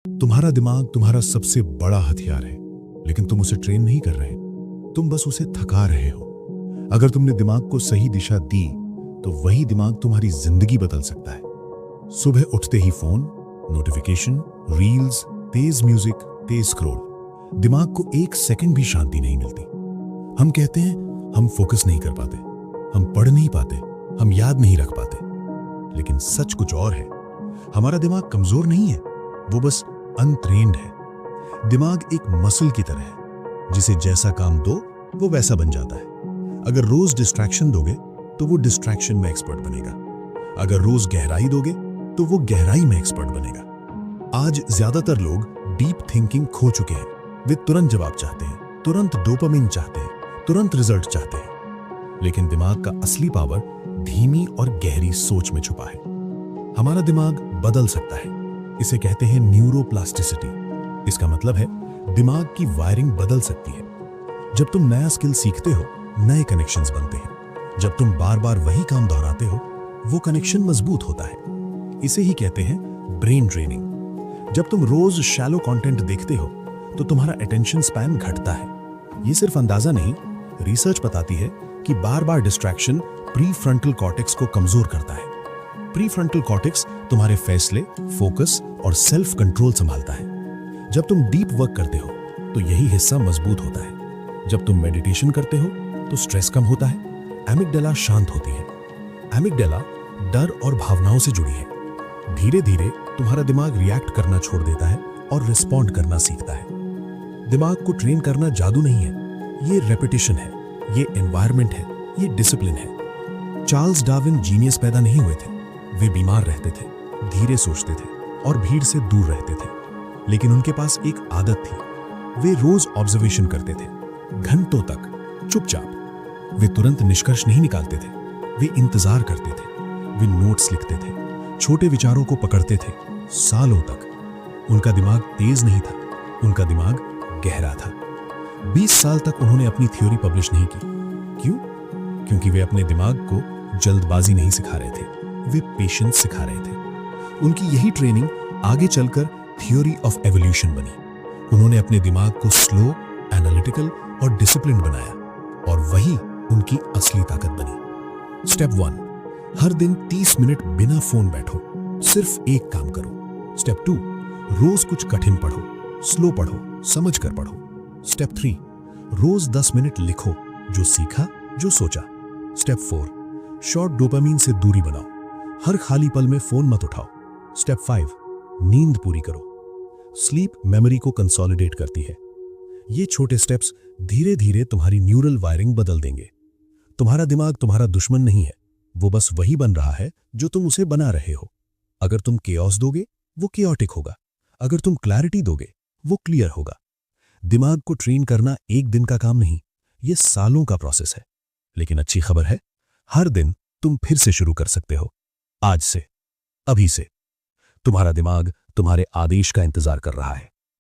तुम्हारा दिमाग तुम्हारा सबसे बड़ा हथियार है, लेकिन तुम उसे ट्रेन नहीं कर रहे, तुम बस उसे थका रहे हो। अगर तुमने दिमाग को सही दिशा दी तो वही दिमाग तुम्हारी जिंदगी बदल सकता है। सुबह उठते ही फोन, नोटिफिकेशन, रील्स, तेज म्यूजिक, तेज स्क्रॉल, दिमाग को एक सेकंड भी शांति नहीं मिलती। हम कहते हैं हम फोकस नहीं कर पाते, हम पढ़ नहीं पाते, हम याद नहीं रख पाते, लेकिन सच कुछ और है। हमारा दिमाग कमजोर नहीं है, वो बस अनट्रेन्ड है। दिमाग एक मसल की तरह है, जिसे जैसा काम दो वो वैसा बन जाता है। अगर रोज डिस्ट्रैक्शन दोगे तो वो डिस्ट्रैक्शन में एक्सपर्ट बनेगा। अगर रोज गहराई दोगे तो वो गहराई में एक्सपर्ट बनेगा। आज ज्यादातर लोग डीप थिंकिंग खो चुके हैं। वे तुरंत जवाब चाहते हैं, तुरंत डोपामिन चाहते हैं, तुरंत रिजल्ट चाहते हैं। लेकिन दिमाग का असली पावर धीमी और गहरी सोच में छुपा है। हमारा दिमाग बदल सकता है, इसे कहते हैं न्यूरोप्लास्टिसिटी। इसका मतलब है दिमाग की वायरिंग बदल सकती है। जब तुम नया स्किल सीखते हो, नए कनेक्शंस बनते हैं। जब तुम बार बार वही काम दोहराते हो, वो कनेक्शन मजबूत होता है। इसे ही कहते हैं ब्रेन ट्रेनिंग। जब तुम रोज शैलो कंटेंट देखते हो तो तुम्हारा अटेंशन स्पैन घटता है। ये सिर्फ अंदाजा नहीं, रिसर्च बताती है कि बार बार डिस्ट्रैक्शन प्रीफ्रंटल कॉर्टेक्स को कमजोर करता है। प्रीफ्रंटल कॉर्टेक्स तुम्हारे फैसले, फोकस और सेल्फ कंट्रोल संभालता है। जब तुम डीप वर्क करते हो तो यही हिस्सा मजबूत होता है। जब तुम मेडिटेशन करते हो तो स्ट्रेस कम होता है, एमिगडाला शांत होती है। एमिगडाला डर और भावनाओं से जुड़ी है। धीरे धीरे तुम्हारा दिमाग रिएक्ट करना छोड़ देता है और रिस्पॉन्ड करना सीखता है। दिमाग को ट्रेन करना जादू नहीं है, ये रेपिटेशन है, ये एनवायरनमेंट है, ये डिसिप्लिन है। चार्ल्स डार्विन जीनियस पैदा नहीं हुए थे। वे बीमार रहते थे, धीरे सोचते थे और भीड़ से दूर रहते थे। लेकिन उनके पास एक आदत थी, वे रोज ऑब्जर्वेशन करते थे, घंटों तक, चुपचाप। वे तुरंत निष्कर्ष नहीं निकालते थे, वे इंतजार करते थे, वे नोट्स लिखते थे, छोटे विचारों को पकड़ते थे, सालों तक। उनका दिमाग तेज नहीं था, उनका दिमाग गहरा था। 20 साल तक उन्होंने अपनी थ्योरी पब्लिश नहीं की। क्यों? क्योंकि वे अपने दिमाग को जल्दबाजी नहीं सिखा रहे थे, वे पेशेंस सिखा रहे थे। उनकी यही ट्रेनिंग आगे चलकर थ्योरी ऑफ एवोल्यूशन बनी। उन्होंने अपने दिमाग को स्लो, एनालिटिकल और डिसिप्लिन बनाया, और वही उनकी असली ताकत बनी। स्टेप 1, हर दिन 30 मिनट बिना फोन बैठो, सिर्फ एक काम करो। स्टेप 2, रोज कुछ कठिन पढ़ो, स्लो पढ़ो, समझ कर पढ़ो। स्टेप 3, रोज 10 मिनट लिखो, जो सीखा, जो सोचा। स्टेप 4, शॉर्ट डोपामीन से दूरी बनाओ, हर खाली पल में फोन मत उठाओ। स्टेप 5, नींद पूरी करो। स्लीप मेमोरी को कंसोलिडेट करती है। ये छोटे स्टेप्स धीरे धीरे तुम्हारी न्यूरल वायरिंग बदल देंगे। तुम्हारा दिमाग तुम्हारा दुश्मन नहीं है, वो बस वही बन रहा है जो तुम उसे बना रहे हो। अगर तुम केओस दोगे, वो केओटिक होगा। अगर तुम क्लैरिटी दोगे, वो क्लियर होगा। दिमाग को ट्रेन करना एक दिन का काम नहीं, ये सालों का प्रोसेस है। लेकिन अच्छी खबर है, हर दिन तुम फिर से शुरू कर सकते हो। आज से, अभी से। तुम्हारा दिमाग तुम्हारे आदेश का इंतजार कर रहा है।